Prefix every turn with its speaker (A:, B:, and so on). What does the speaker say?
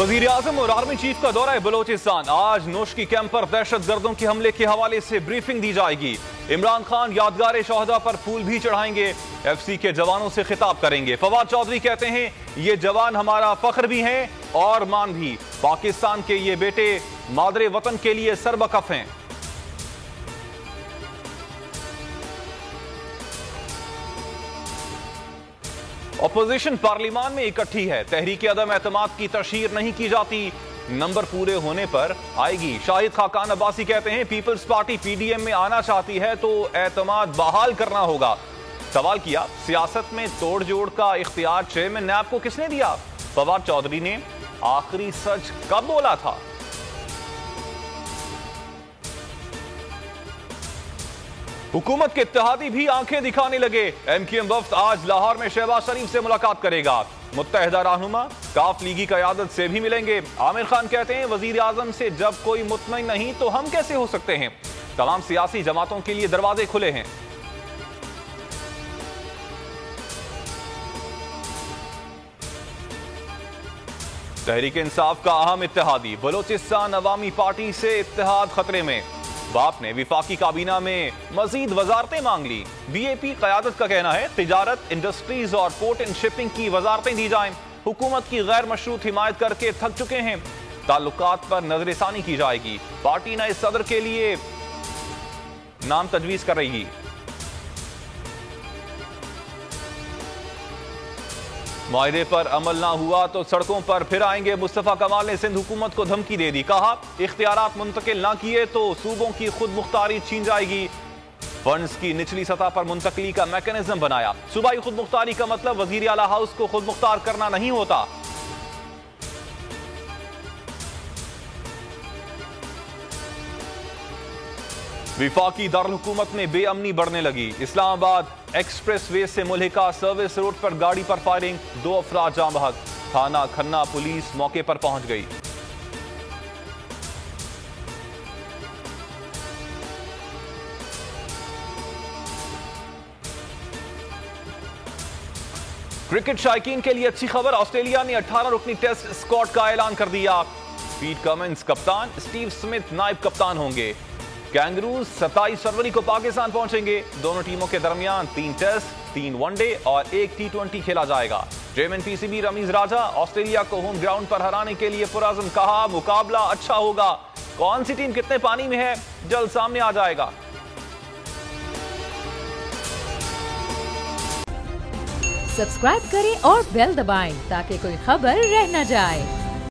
A: वजीर आजम और army chief का दौरा है बलोचिस्तान। आज नोशकी कैंप पर दहशत गर्दों के हमले के हवाले से ब्रीफिंग दी जाएगी। इमरान खान यादगार शोहदा पर फूल भी चढ़ाएंगे। एफसी के जवानों से खिताब करेंगे। फवाद चौधरी कहते हैं ये जवान हमारा फख्र भी हैं और मान भी। पाकिस्तान के ये बेटे मादरे वतन के लिए सरबकफ हैं। अपोजिशन पार्लियामान में इकट्ठी है। तहरीक अदम एतमाद की तशहीर नहीं की जाती। नंबर पूरे होने पर आएगी। शाहिद खाकान अब्बासी कहते हैं पीपल्स पार्टी पीडीएम में आना चाहती है तो एतमाद बहाल करना होगा। सवाल किया सियासत में तोड़ जोड़ का इख्तियार चेयरमैन नैब को किसने दिया। फवाद चौधरी ने आखिरी सच कब बोला था। हुकूमत के इत्तेहादी भी आंखें दिखाने लगे। एमक्यूएम वफ्द आज लाहौर में शहबाज शरीफ से मुलाकात करेगा। मुत्तहिदा रहनुमा काफ लीगी क़यादत से भी मिलेंगे। आमिर खान कहते हैं वजीर आजम से जब कोई मुतमईन नहीं तो हम कैसे हो सकते हैं। तमाम सियासी जमातों के लिए दरवाजे खुले हैं। तहरीक इंसाफ का अहम इत्तेहादी बलोचिस्तान अवामी पार्टी से इत्तेहाद खतरे में। बाप ने विफाकी काबीना में मजीद वजारतें मांग ली। बीएपी क़यादत का कहना है तिजारत, इंडस्ट्रीज और पोर्ट एंड शिपिंग की वजारतें दी जाएं। हुकूमत की गैर मशरूत हिमायत करके थक चुके हैं। ताल्लुकात पर नजरसानी की जाएगी। पार्टी नए सदर के लिए नाम तजवीज कर रही। मुआहदे पर अमल ना हुआ तो सड़कों पर फिर आएंगे। मुस्तफा कमाल ने सिंध हुकूमत को धमकी दे दी। कहा इख्तियारात मुंतकिल ना किए तो सूबों की खुद मुख्तारी छीन जाएगी। फंड्स की निचली सतह पर मुंतकली का मैकेनिज्म बनाया। सूबाई खुद मुख्तारी का मतलब वजीर आला हाउस को खुद मुख्तार करना नहीं होता। विफाकी दारुल हुकूमत में बेअमनी बढ़ने लगी। इस्लामाबाद एक्सप्रेस वे से मुल्हिका सर्विस रोड पर गाड़ी पर फायरिंग। 2 अफराद जाँ बहक। थाना खन्ना पुलिस मौके पर पहुंच गई। क्रिकेट शायकीन के लिए अच्छी खबर। ऑस्ट्रेलिया ने 18 रुकनी टेस्ट स्क्वाड का ऐलान कर दिया। पीट कमिंस कप्तान, स्टीव स्मिथ नायब कप्तान होंगे। कैंगरूज 27 फरवरी को पाकिस्तान पहुंचेंगे। दोनों टीमों के दरमियान 3 टेस्ट, 3 वनडे और 1 T20 खेला जाएगा। चेयरमैन पीसीबी रमीज राजा ऑस्ट्रेलिया को होम ग्राउंड पर हराने के लिए पुरअज़्म। कहा मुकाबला अच्छा होगा। कौन सी टीम कितने पानी में है जल्द सामने आ जाएगा।
B: सब्सक्राइब करें और बेल दबाएं ताकि कोई खबर रह न जाए।